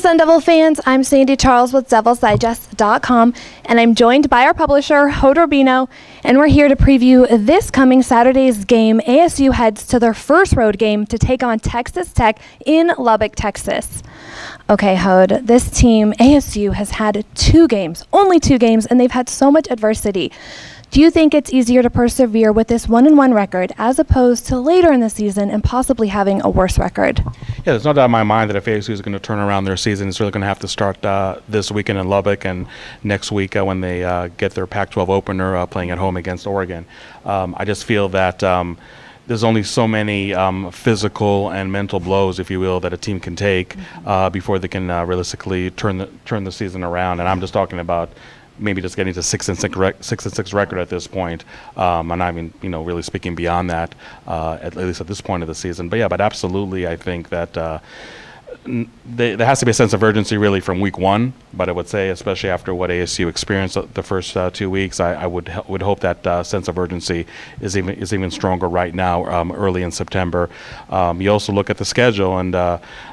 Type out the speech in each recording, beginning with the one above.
Sun Devil fans, I'm Sandy Charles with DevilsDigest.com, and I'm joined by our publisher, Hoda Rubino, and we're here to preview this coming Saturday's game. ASU heads to their first road game to take on Texas Tech in Lubbock, Texas. Okay, Hod, this team, ASU, has had only two games, and they've had so much adversity. Do you think it's easier to persevere with this 1-1 record as opposed to later in the season and possibly having a worse record? Yeah, there's no doubt in my mind that if ASU is going to turn around their season, it's really going to have to start this weekend in Lubbock and next week when they get their Pac-12 opener playing at home against Oregon. I just feel that there's only so many physical and mental blows, if you will, that a team can take before they can realistically turn the season around. And I'm just talking about maybe just getting to 6-6 record at this point. I'm not even, really speaking beyond that, at least at this point of the season. But absolutely, I think that there has to be a sense of urgency really from week one. But I would say, especially after what ASU experienced the first 2 weeks, I would hope that sense of urgency is even stronger right now, early in September. You also look at the schedule, and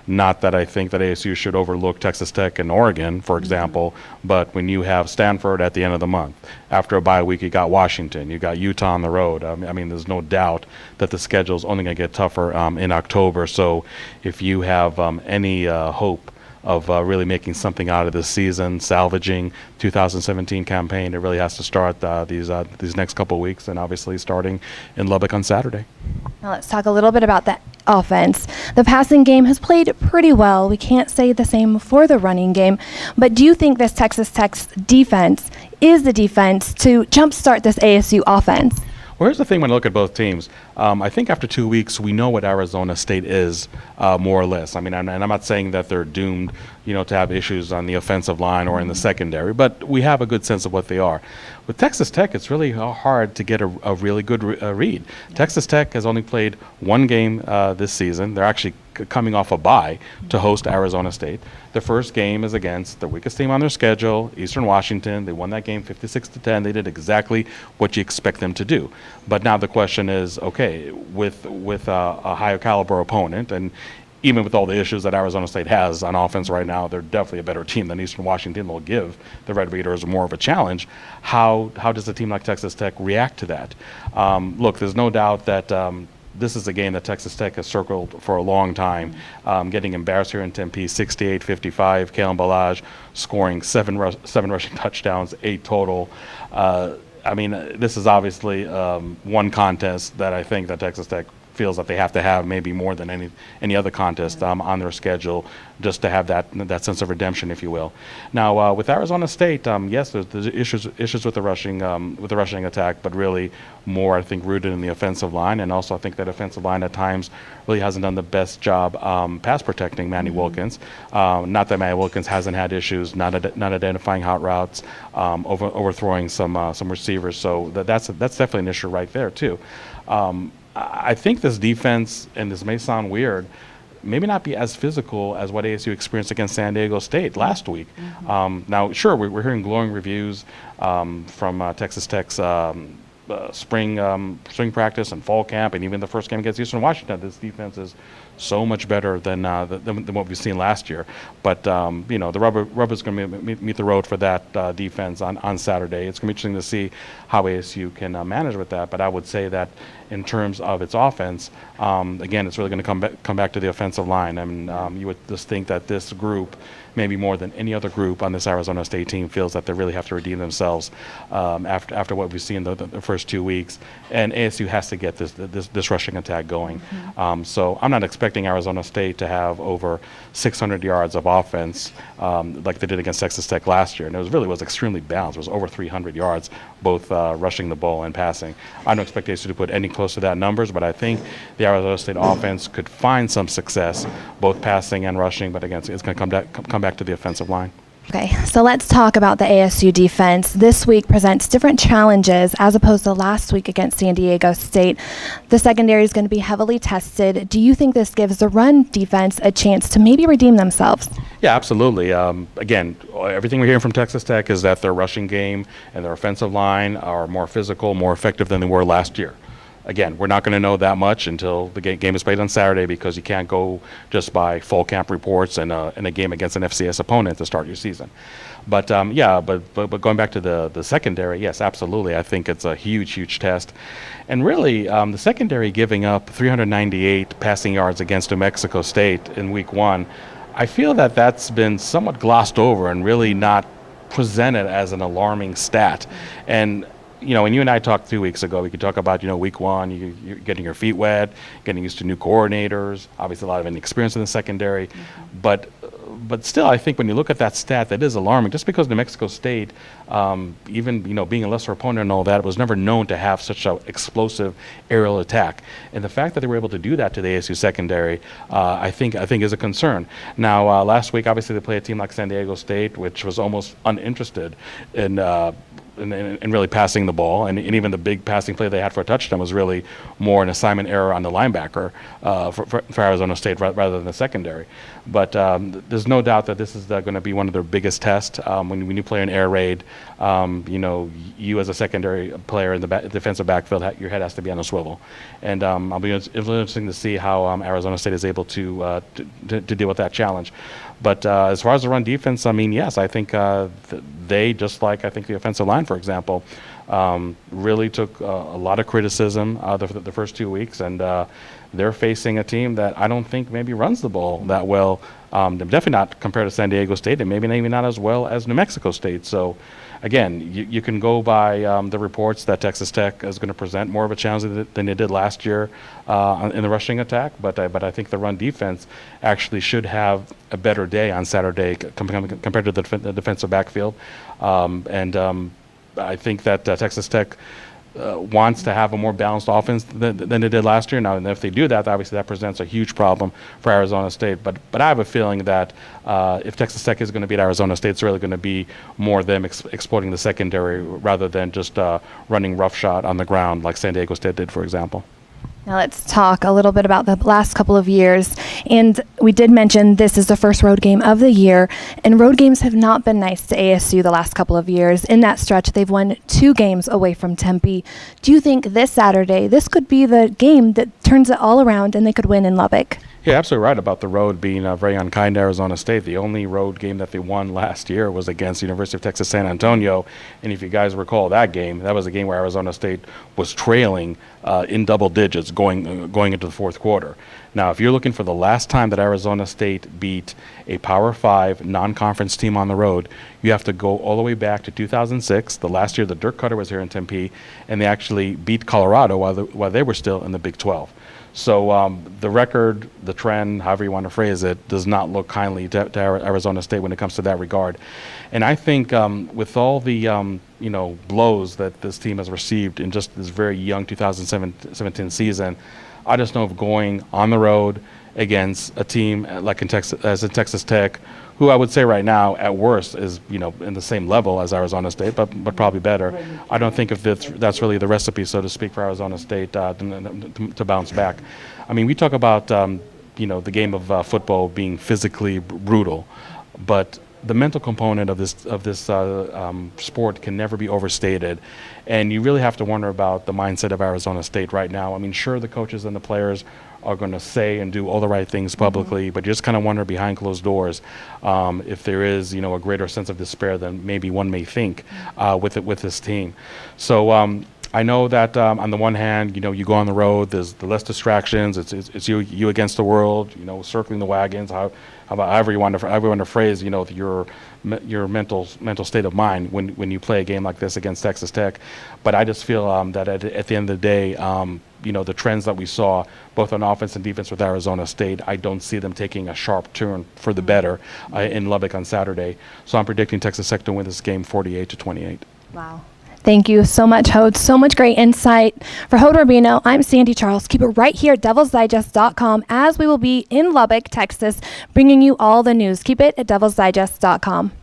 not that I think that ASU should overlook Texas Tech and Oregon, for example, but when you have Stanford at the end of the month, after a bye week, you got Washington, you got Utah on the road. I mean, there's no doubt that the schedule is only going to get tougher in October. So if you have any hope of really making something out of this season, salvaging 2017 campaign, it really has to start these next couple of weeks, and obviously starting in Lubbock on Saturday. Now let's talk a little bit about the offense. The passing game has played pretty well. We can't say the same for the running game, but do you think this Texas Tech's defense is the defense to jumpstart this ASU offense? Well, here's the thing when I look at both teams. I think after 2 weeks, we know what Arizona State is, more or less. I mean, and I'm not saying that they're doomed, to have issues on the offensive line or in the secondary, but we have a good sense of what they are. With Texas Tech, it's really hard to get a really good read. Texas Tech has only played one game this season. They're actually coming off a bye to host Arizona State. Their first game is against the weakest team on their schedule, Eastern Washington. They won that game 56-10. They did exactly what you expect them to do. But now the question is, okay, with a higher caliber opponent, and even with all the issues that Arizona State has on offense right now, they're definitely a better team than Eastern Washington. They'll give the Red Raiders more of a challenge. How does a team like Texas Tech react to that? Look, there's no doubt that this is a game that Texas Tech has circled for a long time, getting embarrassed here in Tempe, 68-55. Kalen Ballage scoring seven rushing touchdowns, 8 total. I mean, this is obviously one contest that I think that Texas Tech feels that they have to have maybe more than any other contest on their schedule, just to have that sense of redemption, if you will. Now with Arizona State, yes, there's issues with the rushing attack, but really more, I think, rooted in the offensive line, and also I think that offensive line at times really hasn't done the best job pass protecting Manny Wilkins. Not that Manny Wilkins hasn't had issues, not identifying hot routes, overthrowing some receivers. So that's definitely an issue right there too. I think this defense, and this may sound weird, maybe not be as physical as what ASU experienced against San Diego State last week. Now, sure, we're hearing glowing reviews from Texas Tech's spring practice and fall camp, and even the first game against Eastern Washington. This defense is so much better than what we've seen last year. But the rubber's going to meet the road for that defense on Saturday. It's going to be interesting to see how ASU can manage with that. But I would say that in terms of its offense, again, it's really going to come back to the offensive line. I mean, you would just think that this group, maybe more than any other group on this Arizona State team, feels that they really have to redeem themselves after what we've seen the first 2 weeks. And ASU has to get this rushing attack going. So I'm not expecting Arizona State to have over 600 yards of offense like they did against Texas Tech last year. And it was extremely balanced. It was over 300 yards, both rushing the ball and passing. I don't expect ASU to put any close to that numbers, but I think the Arizona State offense could find some success, both passing and rushing. But again, it's going to come back to the offensive line. Okay, so let's talk about the ASU defense. This week presents different challenges as opposed to last week against San Diego State. The secondary is going to be heavily tested. Do you think this gives the run defense a chance to maybe redeem themselves? Yeah, absolutely. Again, everything we're hearing from Texas Tech is that their rushing game and their offensive line are more physical, more effective than they were last year. Again, we're not going to know that much until the game is played on Saturday, because you can't go just by full camp reports and a game against an FCS opponent to start your season. But but going back to the secondary, yes, absolutely. I think it's a huge test. And really, the secondary giving up 398 passing yards against New Mexico State in week 1, I feel that that's been somewhat glossed over and really not presented as an alarming stat. And when you and I talked 2 weeks ago, we could talk about, week 1, you're getting your feet wet, getting used to new coordinators, obviously a lot of inexperience in the secondary. But still, I think when you look at that stat, that is alarming. Just because New Mexico State, even being a lesser opponent and all that, was never known to have such an explosive aerial attack. And the fact that they were able to do that to the ASU secondary, I think is a concern. Now, last week, obviously, they played a team like San Diego State, which was almost uninterested in really passing the ball, and even the big passing play they had for a touchdown was really more an assignment error on the linebacker for Arizona State rather than the secondary. But there's no doubt that this is going to be one of their biggest tests. When you play an air raid, you as a secondary player in the defensive backfield, your head has to be on a swivel. And it'll be interesting to see how Arizona State is able to deal with that challenge. But as far as the run defense, yes, I think they, just like I think the offensive line, for example, really took a lot of criticism the first 2 weeks, and they're facing a team that I don't think maybe runs the ball that well. Definitely not compared to San Diego State, and maybe not as well as New Mexico State. So, again, you can go by the reports that Texas Tech is going to present more of a challenge than they did last year in the rushing attack. But I think the run defense actually should have a better day on Saturday compared to the defensive backfield. I think that Texas Tech wants to have a more balanced offense than they did last year. Now, and if they do that, obviously that presents a huge problem for Arizona State. But I have a feeling that if Texas Tech is going to beat Arizona State, it's really going to be more them exploiting the secondary rather than just running roughshod on the ground like San Diego State did, for example. Now let's talk a little bit about the last couple of years. And we did mention this is the first road game of the year, and road games have not been nice to ASU the last couple of years. In that stretch, they've won 2 games away from Tempe. Do you think this Saturday, this could be the game that turns it all around and they could win in Lubbock? Yeah, absolutely right about the road being very unkind to Arizona State. The only road game that they won last year was against University of Texas San Antonio. And if you guys recall that game, that was a game where Arizona State was trailing in double digits going into the fourth quarter. Now, if you're looking for the last time that Arizona State beat a Power 5 non-conference team on the road, you have to go all the way back to 2006, the last year that Dirk Cutter was here in Tempe, and they actually beat Colorado while they were still in the Big 12. So the record, the trend, however you want to phrase it, does not look kindly to Arizona State when it comes to that regard. And I think with all the blows that this team has received in just this very young 2017 season, I just know of going on the road against a team like in Texas Tech, who I would say right now, at worst, is in the same level as Arizona State, but probably better. I don't think if that's really the recipe, so to speak, for Arizona State to bounce back. I mean, we talk about the game of football being physically brutal, but the mental component of this sport can never be overstated, and you really have to wonder about the mindset of Arizona State right now. I mean, sure, the coaches and the players are going to say and do all the right things publicly, but you just kind of wonder behind closed doors if there is, a greater sense of despair than maybe one may think with this team. So I know that on the one hand, you go on the road, there's the less distractions. It's you against the world, circling the wagons. However you want to phrase, your mental state of mind when you play a game like this against Texas Tech. But I just feel that at the end of the day, the trends that we saw both on offense and defense with Arizona State, I don't see them taking a sharp turn for the better in Lubbock on Saturday. So I'm predicting Texas Tech to win this game 48-28. Wow. Thank you so much, Hode. So much great insight. For Hode Rubino, I'm Sandy Charles. Keep it right here at DevilsDigest.com, as we will be in Lubbock, Texas, bringing you all the news. Keep it at DevilsDigest.com.